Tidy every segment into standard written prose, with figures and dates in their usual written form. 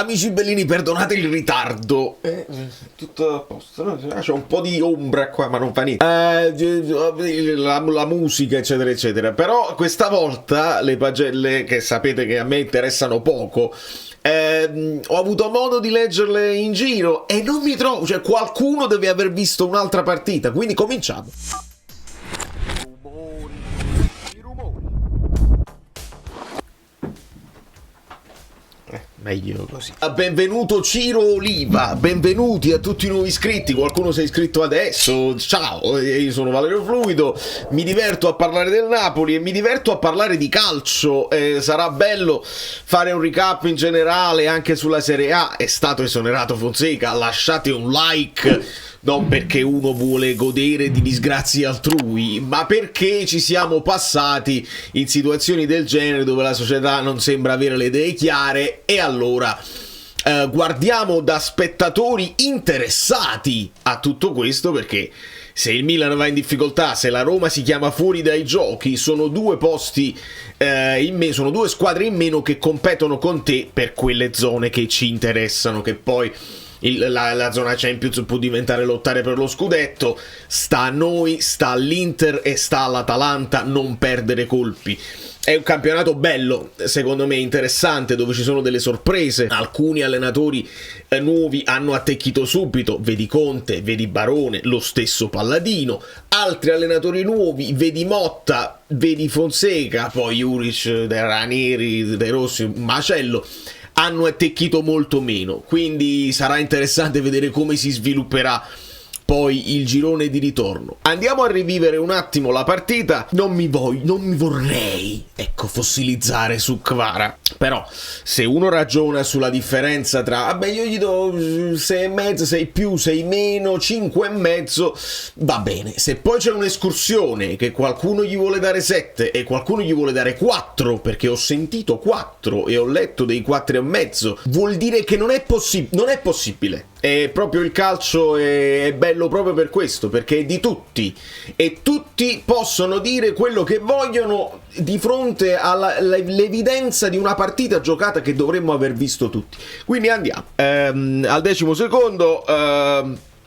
Amici bellini, perdonate il ritardo. Tutto a posto, no? C'è un po' di ombra qua, ma non fa niente. La musica, eccetera, eccetera. Però questa volta le pagelle, che sapete che a me interessano poco, ho avuto modo di leggerle in giro e non mi trovo. Cioè, qualcuno deve aver visto un'altra partita, quindi cominciamo. Meglio così. Benvenuto Ciro Oliva, benvenuti a tutti i nuovi iscritti. Qualcuno si è iscritto adesso. Ciao, io sono Valerio Fluido. Mi diverto a parlare del Napoli e mi diverto a parlare di calcio. Sarà bello fare un recap in generale anche sulla Serie A. È stato esonerato Fonseca. Lasciate un like. Non perché uno vuole godere di disgrazie altrui, ma perché ci siamo passati in situazioni del genere dove la società non sembra avere le idee chiare e allora guardiamo da spettatori interessati a tutto questo, perché se il Milan va in difficoltà, se la Roma si chiama fuori dai giochi, sono due posti in meno, sono due squadre in meno che competono con te per quelle zone che ci interessano, che poi la zona Champions può diventare lottare per lo scudetto. Sta a noi, sta all'Inter e sta all'Atalanta non perdere colpi. È un campionato bello, secondo me interessante, dove ci sono delle sorprese. Alcuni allenatori nuovi hanno attecchito subito, vedi Conte, vedi Barone, lo stesso Palladino. Altri allenatori nuovi, vedi Motta, vedi Fonseca, poi Juric, De Ranieri, De Rossi, Macello, hanno attecchito molto meno, quindi sarà interessante vedere come si svilupperà poi il girone di ritorno. Andiamo a rivivere un attimo la partita. Non mi vorrei, fossilizzare su Kvara, però se uno ragiona sulla differenza tra vabbè, io gli do 6,5, 6 più, 6 meno, 5,5, va bene. Se poi c'è un'escursione che qualcuno gli vuole dare 7 e qualcuno gli vuole dare 4, perché ho sentito 4 e ho letto dei 4,5, vuol dire che non è possibile. E proprio il calcio è bello proprio per questo, perché è di tutti e tutti possono dire quello che vogliono di fronte all'evidenza di una partita giocata che dovremmo aver visto tutti. Quindi andiamo al 10° secondo,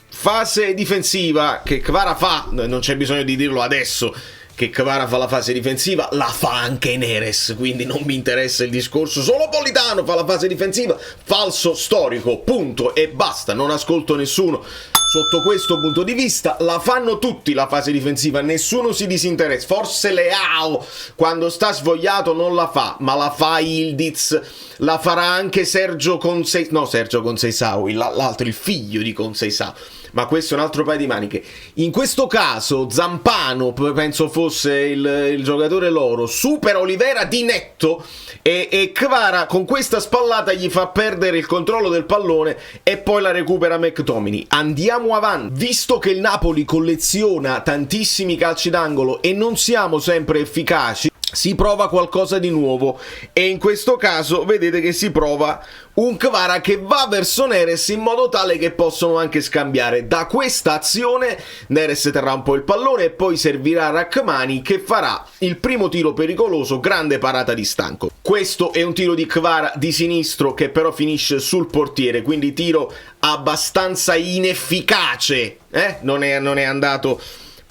fase difensiva che Kvara fa. Non c'è bisogno di dirlo adesso che Kvara fa la fase difensiva, la fa anche Neres, quindi non mi interessa il discorso, solo Politano fa la fase difensiva, falso storico, punto e basta, non ascolto nessuno sotto questo punto di vista. La fanno tutti la fase difensiva, nessuno si disinteressa, forse Leao quando sta svogliato non la fa, ma la fa Ildiz, la farà anche Sergio Conceição, l'altro, il figlio di Conceição, ma questo è un altro paio di maniche. In questo caso Zampano, penso fosse il giocatore loro, supera Olivera di netto e Kvara con questa spallata gli fa perdere il controllo del pallone e poi la recupera McTominay. Andiamo avanti. Visto che il Napoli colleziona tantissimi calci d'angolo e non siamo sempre efficaci, si prova qualcosa di nuovo e in questo caso vedete che si prova un Kvara che va verso Neres in modo tale che possono anche scambiare. Da questa azione Neres terrà un po' il pallone e poi servirà Rrahmani che farà il primo tiro pericoloso, grande parata di Stanco. Questo è un tiro di Kvara di sinistro che però finisce sul portiere, quindi tiro abbastanza inefficace, non è andato.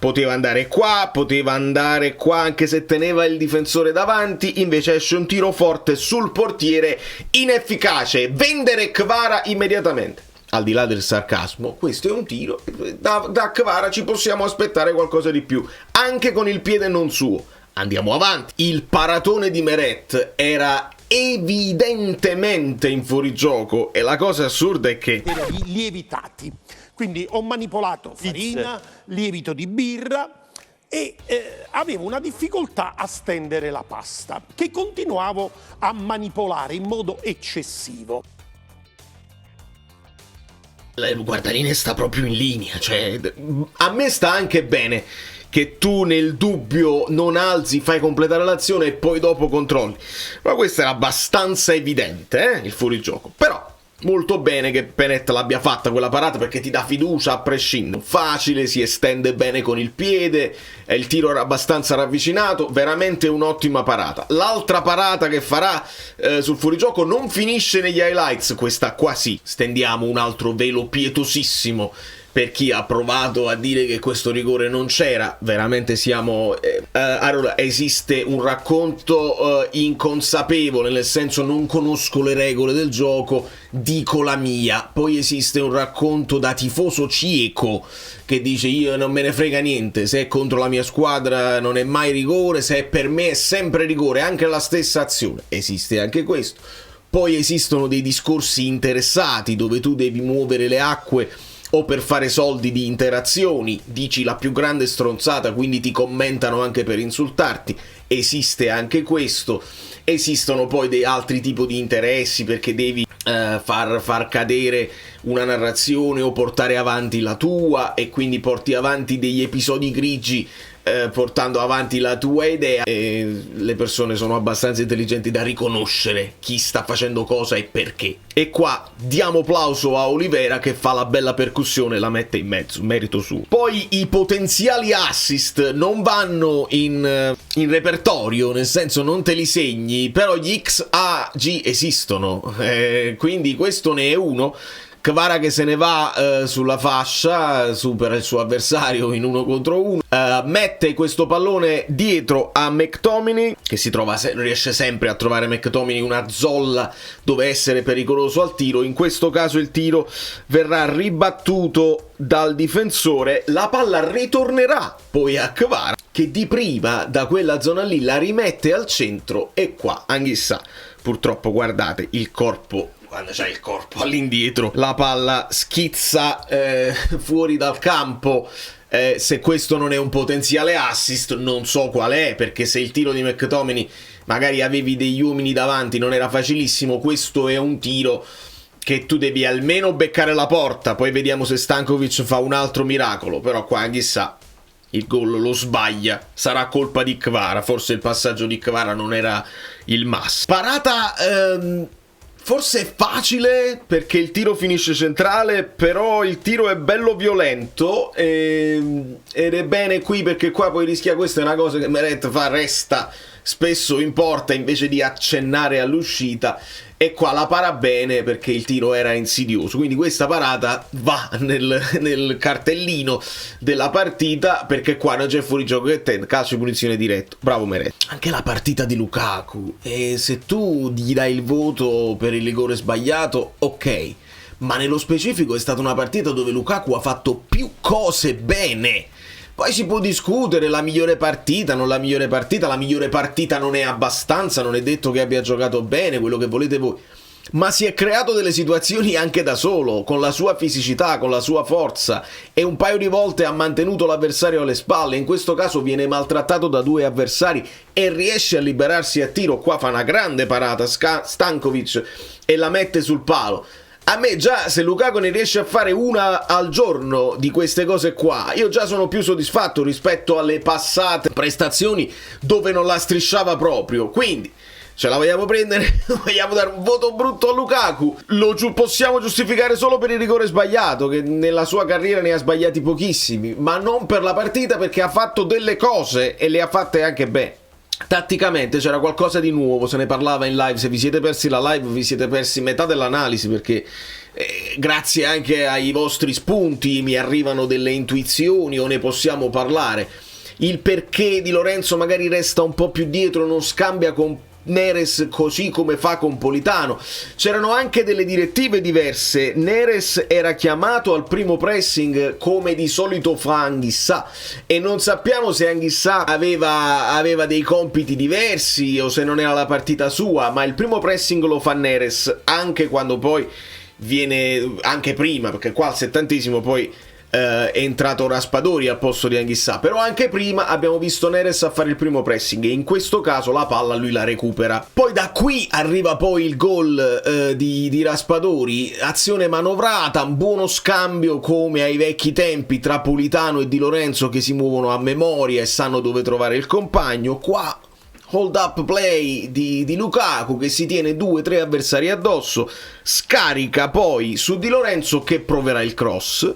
Poteva andare qua, anche se teneva il difensore davanti, invece esce un tiro forte sul portiere, inefficace, vendere Kvara immediatamente. Al di là del sarcasmo, questo è un tiro, da Kvara ci possiamo aspettare qualcosa di più, anche con il piede non suo. Andiamo avanti. Il paratone di Meret era evidentemente in fuorigioco e la cosa assurda è che lievitati. Quindi ho manipolato farina, lievito di birra e avevo una difficoltà a stendere la pasta che continuavo a manipolare in modo eccessivo. Il guardaline sta proprio in linea, cioè a me sta anche bene che tu nel dubbio non alzi, fai completare l'azione e poi dopo controlli, ma questo era abbastanza evidente, il fuorigioco. Però molto bene che Penet l'abbia fatta quella parata, perché ti dà fiducia a prescindere. Facile, si estende bene con il piede, il tiro era abbastanza ravvicinato, veramente un'ottima parata. L'altra parata che farà sul fuorigioco non finisce negli highlights, questa qua sì, stendiamo un altro velo pietosissimo per chi ha provato a dire che questo rigore non c'era. Veramente siamo allora, esiste un racconto inconsapevole, nel senso non conosco le regole del gioco, dico la mia. Poi esiste un racconto da tifoso cieco che dice io non me ne frega niente, se è contro la mia squadra non è mai rigore, se è per me è sempre rigore, anche la stessa azione. Esiste anche questo. Poi esistono dei discorsi interessati dove tu devi muovere le acque o per fare soldi di interazioni, dici la più grande stronzata, quindi ti commentano anche per insultarti. Esiste anche questo. Esistono poi dei altri tipi di interessi, perché devi far cadere una narrazione o portare avanti la tua, e quindi porti avanti degli episodi grigi portando avanti la tua idea, e le persone sono abbastanza intelligenti da riconoscere chi sta facendo cosa e perché. E qua diamo applauso a Olivera che fa la bella percussione e la mette in mezzo, merito suo. Poi i potenziali assist non vanno in repertorio, nel senso non te li segni, però gli XAG esistono, quindi questo ne è uno. Kvara che se ne va sulla fascia, supera il suo avversario in 1 contro 1, mette questo pallone dietro a McTominay, che riesce sempre a trovare McTominay una zolla dove essere pericoloso al tiro. In questo caso il tiro verrà ribattuto dal difensore, la palla ritornerà poi a Kvara, che di prima da quella zona lì la rimette al centro, e qua Anghissà, purtroppo guardate il corpo, quando c'è il corpo all'indietro, la palla schizza fuori dal campo. Se questo non è un potenziale assist, non so qual è, perché se il tiro di McTominay magari avevi degli uomini davanti, non era facilissimo. Questo è un tiro che tu devi almeno beccare la porta, poi vediamo se Stankovic fa un altro miracolo, però qua chissà, il gol lo sbaglia, sarà colpa di Kvara, forse il passaggio di Kvara non era il massimo. Parata forse è facile perché il tiro finisce centrale, però il tiro è bello violento ed è bene qui, perché qua poi rischia, questa è una cosa che Meret fa, resta spesso in porta invece di accennare all'uscita, e qua la para bene perché il tiro era insidioso, quindi questa parata va nel cartellino della partita, perché qua non c'è fuorigioco che tende, calcio di punizione diretto, bravo Meret. Anche la partita di Lukaku, e se tu gli dai il voto per il rigore sbagliato, ok, ma nello specifico è stata una partita dove Lukaku ha fatto più cose bene. Poi si può discutere la migliore partita, non la migliore partita non è abbastanza, non è detto che abbia giocato bene, quello che volete voi, ma si è creato delle situazioni anche da solo, con la sua fisicità, con la sua forza, e un paio di volte ha mantenuto l'avversario alle spalle. In questo caso viene maltrattato da 2 avversari e riesce a liberarsi a tiro. Qua fa una grande parata Stankovic e la mette sul palo. A me già, se Lukaku ne riesce a fare una al giorno di queste cose qua, io già sono più soddisfatto rispetto alle passate prestazioni dove non la strisciava proprio. Quindi ce la vogliamo prendere? Vogliamo dare un voto brutto a Lukaku? Possiamo giustificare solo per il rigore sbagliato, che nella sua carriera ne ha sbagliati pochissimi, ma non per la partita, perché ha fatto delle cose e le ha fatte anche bene. Tatticamente c'era qualcosa di nuovo, se ne parlava in live. Se vi siete persi la live vi siete persi metà dell'analisi, perché grazie anche ai vostri spunti mi arrivano delle intuizioni, o ne possiamo parlare. Il perché Di Lorenzo magari resta un po' più dietro, non scambia con Neres così come fa con Politano. C'erano anche delle direttive diverse. Neres era chiamato al primo pressing come di solito fa Anghissà, e non sappiamo se Anghissà aveva dei compiti diversi o se non era la partita sua, ma il primo pressing lo fa Neres, anche quando poi viene, anche prima, perché qua al 70° poi è entrato Raspadori al posto di Anghissà, però anche prima abbiamo visto Neres a fare il primo pressing, e in questo caso la palla lui la recupera. Poi da qui arriva poi il gol di Raspadori, azione manovrata, un buono scambio come ai vecchi tempi tra Politano e Di Lorenzo, che si muovono a memoria e sanno dove trovare il compagno. Qua hold up play di Lukaku che si tiene 2-3 avversari addosso, scarica poi su Di Lorenzo che proverà il cross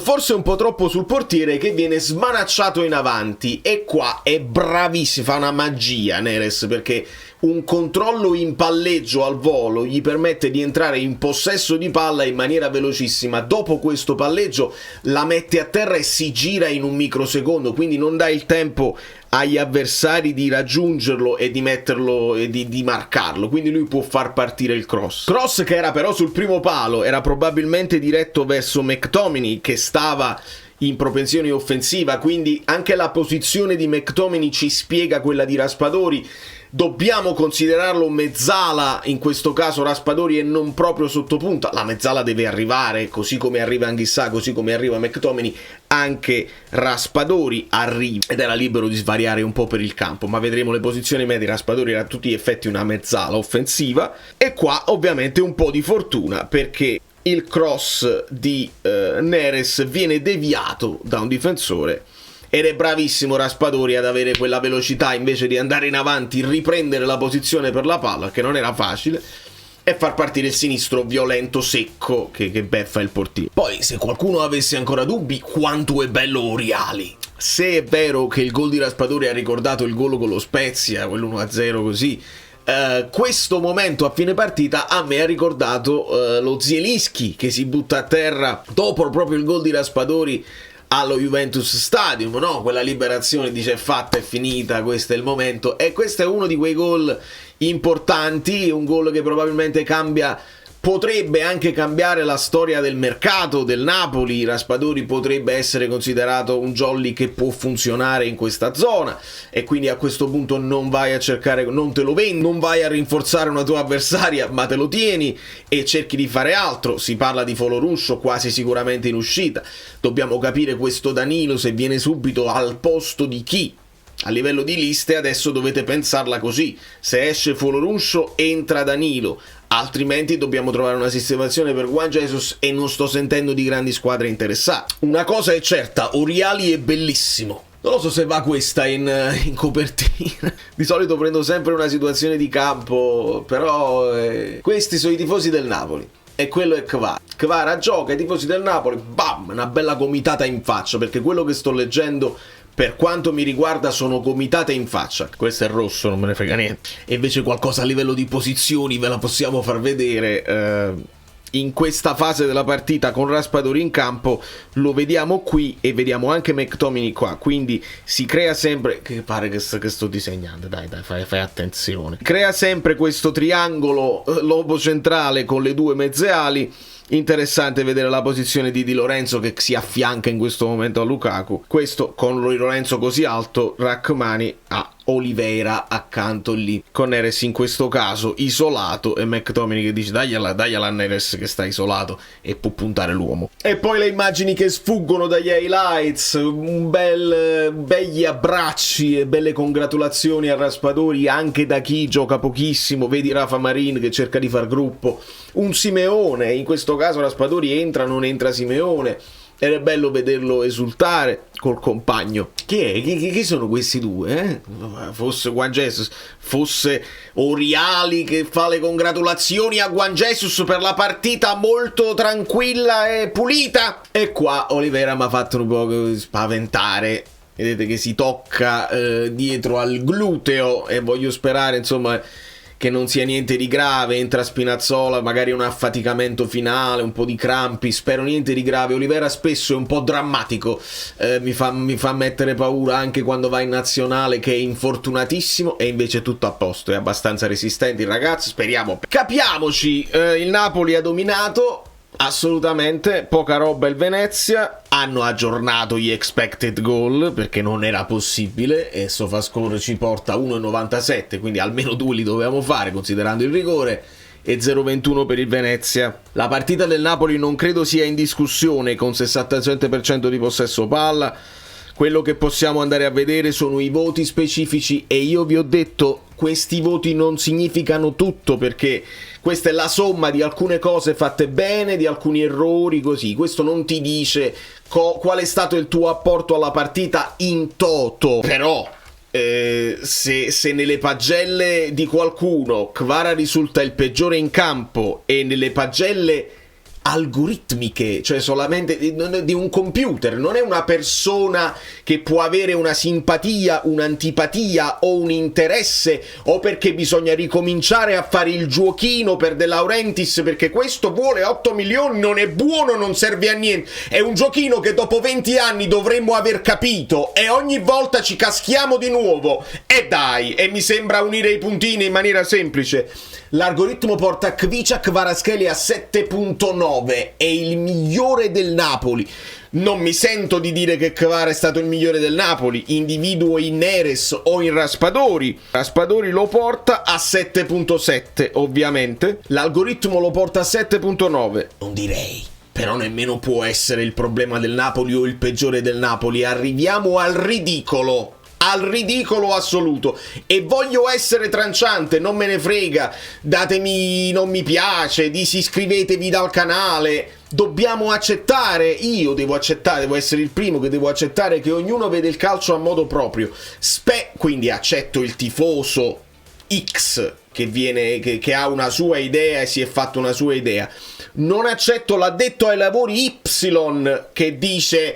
forse un po' troppo sul portiere che viene smanacciato in avanti, e qua è bravissimo, fa una magia Neres, perché un controllo in palleggio al volo gli permette di entrare in possesso di palla in maniera velocissima. Dopo questo palleggio la mette a terra e si gira in un microsecondo, quindi non dà il tempo agli avversari di raggiungerlo e di metterlo e di marcarlo, quindi lui può far partire il cross che era però sul primo palo, era probabilmente diretto verso McTominay che stava in propensione offensiva, quindi anche la posizione di McTominay ci spiega quella di Raspadori. Dobbiamo considerarlo mezzala in questo caso Raspadori e non proprio sottopunta. La mezzala deve arrivare, così come arriva Anghissà, così come arriva McTominay, anche Raspadori arriva ed era libero di svariare un po' per il campo, ma vedremo le posizioni medie. Raspadori era a tutti gli effetti una mezzala offensiva, e qua ovviamente un po' di fortuna perché il cross di Neres viene deviato da un difensore. Ed è bravissimo Raspadori ad avere quella velocità, invece di andare in avanti, riprendere la posizione per la palla, che non era facile, e far partire il sinistro violento, secco, che beffa il portiere. Poi, se qualcuno avesse ancora dubbi, quanto è bello Oriali. Se è vero che il gol di Raspadori ha ricordato il gol con lo Spezia, quell'1-0 così, questo momento a fine partita a me ha ricordato lo Zielinski che si butta a terra dopo proprio il gol di Raspadori allo Juventus Stadium, no? Quella liberazione, dice: è fatta, è finita, questo è il momento. E questo è uno di quei gol importanti, un gol che probabilmente potrebbe anche cambiare la storia del mercato del Napoli. Raspadori potrebbe essere considerato un jolly che può funzionare in questa zona, e quindi a questo punto non vai a cercare, non te lo vendi, non vai a rinforzare una tua avversaria, ma te lo tieni e cerchi di fare altro. Si parla di Foloruscio quasi sicuramente in uscita. Dobbiamo capire questo Danilo se viene subito al posto di chi. A livello di liste adesso dovete pensarla così: se esce Foloruscio entra Danilo, altrimenti dobbiamo trovare una sistemazione per Juan Jesus, e non sto sentendo di grandi squadre interessate. Una cosa è certa, Oriali è bellissimo. Non lo so se va questa in copertina. Di solito prendo sempre una situazione di campo, però questi sono i tifosi del Napoli. E quello è Kvara. Kvara gioca, i tifosi del Napoli, bam, una bella gomitata in faccia, perché quello che sto leggendo, per quanto mi riguarda, sono gomitate in faccia. Questo è rosso, non me ne frega niente. E invece qualcosa a livello di posizioni ve la possiamo far vedere in questa fase della partita con Raspadori in campo. Lo vediamo qui e vediamo anche McTominay qua, quindi si crea sempre, che pare che sto disegnando, dai fai attenzione, crea sempre questo triangolo lobo centrale con le due mezze ali. Interessante vedere la posizione di Di Lorenzo che si affianca in questo momento a Lukaku. Questo con Di Lorenzo così alto, Rachmani a Oliveira accanto lì, con Neres in questo caso isolato, e McTominay che dice dagliela a Neres che sta isolato e può puntare l'uomo. E poi le immagini che sfuggono dagli highlights, begli abbracci e belle congratulazioni a Raspadori anche da chi gioca pochissimo. Vedi Rafa Marin che cerca di far gruppo, un Simeone, in questo caso Raspadori entra, non entra Simeone, ed è bello vederlo esultare col compagno. Chi sono questi due? Fosse Juan Jesus, fosse Oriali che fa le congratulazioni a Juan Jesus per la partita molto tranquilla e pulita, e qua Oliveira mi ha fatto un po' spaventare. Vedete che si tocca dietro al gluteo, e voglio sperare insomma che non sia niente di grave. Entra Spinazzola, magari un affaticamento finale, un po' di crampi, spero niente di grave. Oliveira spesso è un po' drammatico, mi fa mettere paura anche quando va in nazionale, che è infortunatissimo, e invece tutto a posto, è abbastanza resistente il ragazzo, speriamo. Capiamoci, il Napoli ha dominato assolutamente, poca roba il Venezia. Hanno aggiornato gli expected goal perché non era possibile, e SofaScore ci porta 1,97, quindi almeno 2 li dovevamo fare considerando il rigore, e 0,21 per il Venezia. La partita del Napoli non credo sia in discussione con 67% di possesso palla. Quello che possiamo andare a vedere sono i voti specifici, e io vi ho detto questi voti non significano tutto, perché questa è la somma di alcune cose fatte bene, di alcuni errori, così. Questo non ti dice qual è stato il tuo apporto alla partita in toto. Però se nelle pagelle di qualcuno Kvara risulta il peggiore in campo e nelle pagelle algoritmiche, cioè solamente di un computer, non è una persona che può avere una simpatia, un'antipatia o un interesse, o perché bisogna ricominciare a fare il giochino per De Laurentiis perché questo vuole 8 milioni, non è buono, non serve a niente, è un giochino che dopo 20 anni dovremmo aver capito e ogni volta ci caschiamo di nuovo. E dai, e mi sembra unire i puntini in maniera semplice. L'algoritmo porta Khvicha Kvaratskhelia a 7.9, è il migliore del Napoli. Non mi sento di dire che Kvara è stato il migliore del Napoli, individuo in Neres o in Raspadori. Raspadori lo porta a 7.7, ovviamente. L'algoritmo lo porta a 7.9. Non direi, però nemmeno può essere il problema del Napoli o il peggiore del Napoli. Arriviamo al ridicolo assoluto, e voglio essere tranciante, non me ne frega, datemi non mi piace, disiscrivetevi dal canale. Dobbiamo accettare, io devo accettare, devo essere il primo che devo accettare che ognuno vede il calcio a modo proprio. Quindi accetto il tifoso X che ha una sua idea e si è fatto una sua idea. Non accetto l'addetto ai lavori Y che dice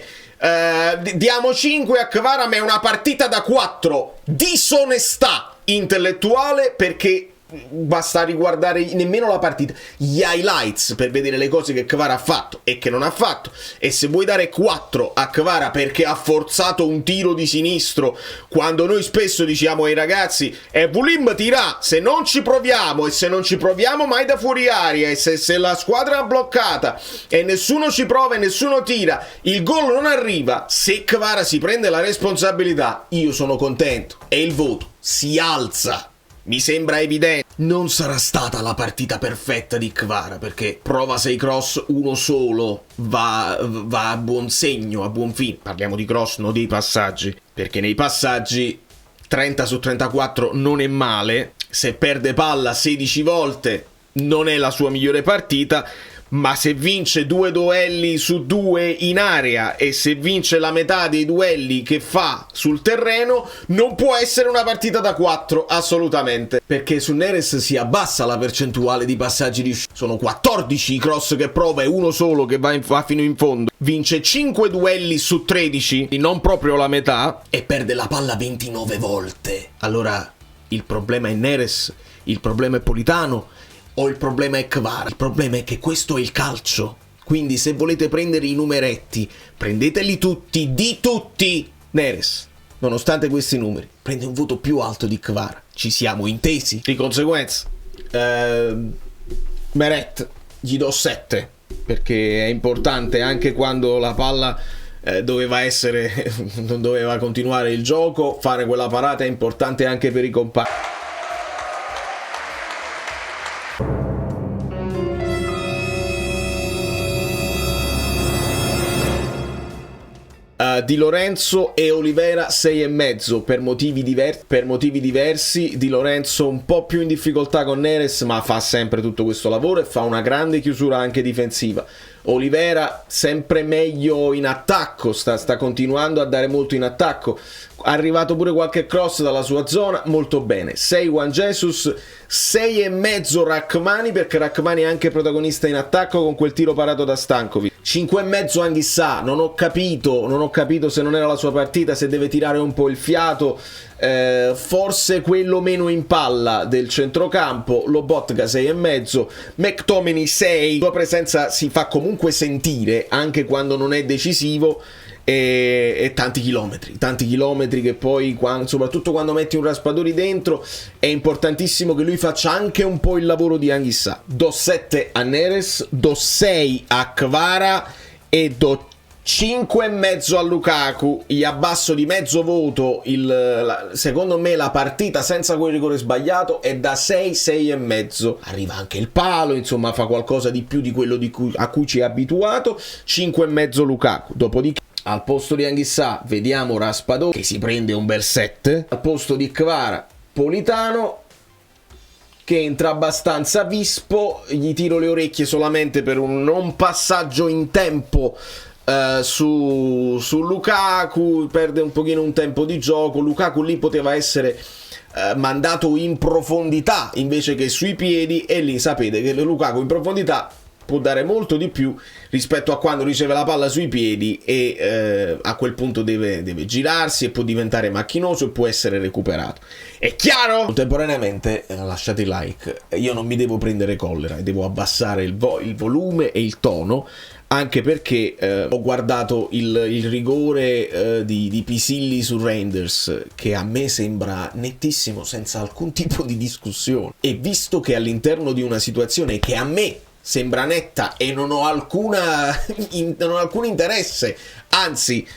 diamo 5 a Kvara ma è una partita da 4. Disonestà intellettuale, perché basta riguardare nemmeno la partita, gli highlights per vedere le cose che Kvara ha fatto e che non ha fatto. E se vuoi dare 4 a Kvara perché ha forzato un tiro di sinistro, quando noi spesso diciamo ai ragazzi Bulim tira, se non ci proviamo, e se non ci proviamo mai da fuori aria, e se la squadra è bloccata e nessuno ci prova e nessuno tira, il gol non arriva. Se Kvara si prende la responsabilità, io sono contento e il voto si alza. Mi sembra evidente. Non sarà stata la partita perfetta di Kvara, perché prova 6 cross, uno solo va a buon segno, a buon fine. Parliamo di cross, non dei passaggi, perché nei passaggi 30 su 34 non è male. Se perde palla 16 volte non è la sua migliore partita, ma se vince 2 duelli su 2 in area e se vince la metà dei duelli che fa sul terreno, non può essere una partita da 4, assolutamente. Perché su Neres si abbassa la percentuale di passaggi riusciti. Sono 14 i cross che prova e uno solo che va fino in fondo. Vince 5 duelli su 13, non proprio la metà, e perde la palla 29 volte. Allora, il problema è Neres, il problema è Politano, o il problema è Kvara? Il problema è che questo è il calcio. Quindi se volete prendere i numeretti, prendeteli tutti, di tutti. Neres, nonostante questi numeri, prende un voto più alto di Kvara. Ci siamo intesi? Di conseguenza Meret gli do 7, perché è importante anche quando la palla doveva essere non doveva continuare il gioco, fare quella parata è importante anche per i compagni. Di Lorenzo e Olivera 6,5 per motivi diversi. Di Lorenzo un po' più in difficoltà con Neres, ma fa sempre tutto questo lavoro e fa una grande chiusura anche difensiva. Olivera sempre meglio in attacco, sta continuando a dare molto in attacco, ha arrivato pure qualche cross dalla sua zona, molto bene. 6 Juan Jesus, 6,5 Rachmani, perché Rachmani è anche protagonista in attacco con quel tiro parato da Stankovic. 5,5 Anghissà, non ho capito se non era la sua partita, se deve tirare un po' il fiato, forse quello meno in palla del centrocampo. Lobotka 6,5, McTominay 6, la sua presenza si fa comunque sentire anche quando non è decisivo, e tanti chilometri che poi soprattutto quando metti un Raspadori dentro è importantissimo che lui faccia anche un po' il lavoro di Anghissà. Do 7 a Neres, do 6 a Kvara e do 5,5 a Lukaku. Gli abbasso di mezzo voto secondo me la partita senza quel rigore sbagliato è da 6,5. Arriva anche il palo, insomma fa qualcosa di più di quello a cui ci è abituato. 5,5 Lukaku. Dopodiché al posto di Anghissà vediamo Raspadori che si prende un bel 7. Al posto di Kvara Politano che entra abbastanza vispo. Gli tiro le orecchie solamente per un non passaggio in tempo su Lukaku, perde un pochino un tempo di gioco. Lukaku lì poteva essere mandato in profondità invece che sui piedi, e lì sapete che Lukaku in profondità può dare molto di più rispetto a quando riceve la palla sui piedi e a quel punto deve girarsi e può diventare macchinoso e può essere recuperato. È chiaro? Contemporaneamente, lasciate il like, io non mi devo prendere collera e devo abbassare il volume e il tono, anche perché ho guardato il rigore di Pisilli su Reinders, che a me sembra nettissimo, senza alcun tipo di discussione, e visto che all'interno di una situazione che a me sembra netta e non ho alcun interesse, anzi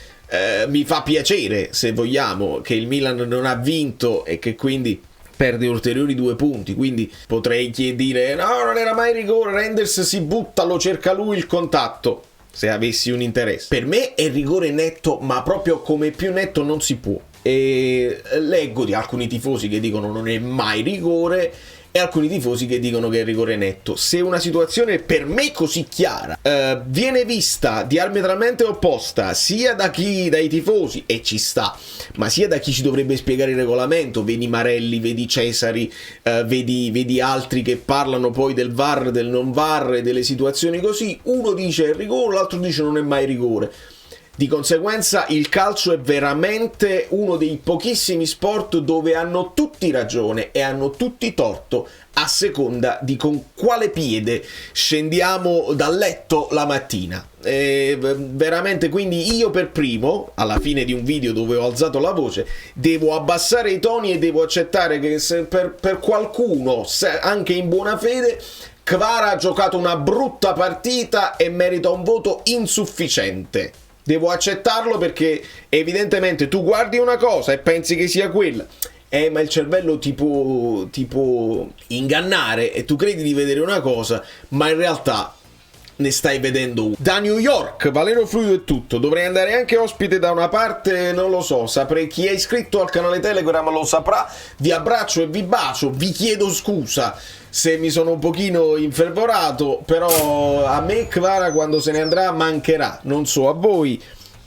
mi fa piacere, se vogliamo, che il Milan non ha vinto e che quindi perde ulteriori 2 punti, quindi potrei dire no, non era mai rigore, Reinders si butta, lo cerca lui il contatto, se avessi un interesse. Per me è rigore netto, ma proprio come più netto non si può. E leggo di alcuni tifosi che dicono non è mai rigore e alcuni tifosi che dicono che è rigore netto. Se una situazione per me così chiara viene vista diametralmente opposta sia dai tifosi, e ci sta, ma sia da chi ci dovrebbe spiegare il regolamento, vedi Marelli, vedi Cesari, vedi altri che parlano poi del VAR, del non VAR e delle situazioni così, uno dice è rigore, l'altro dice non è mai rigore. Di conseguenza il calcio è veramente uno dei pochissimi sport dove hanno tutti ragione e hanno tutti torto, a seconda di con quale piede scendiamo dal letto la mattina. Veramente, quindi io per primo, alla fine di un video dove ho alzato la voce, devo abbassare i toni e devo accettare che se per qualcuno, anche in buona fede, Kvara ha giocato una brutta partita e merita un voto insufficiente. Devo accettarlo, perché evidentemente tu guardi una cosa e pensi che sia quella, ma il cervello ti può ingannare e tu credi di vedere una cosa, ma in realtà ne stai vedendo una. Da New York, Valerio Fluido è tutto. Dovrei andare anche ospite da una parte, non lo so, saprei. Chi è iscritto al canale Telegram lo saprà. Vi abbraccio e vi bacio, vi chiedo scusa se mi sono un pochino infervorato, però a me Kvara quando se ne andrà mancherà, non so a voi,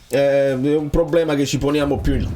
è un problema che ci poniamo più in là.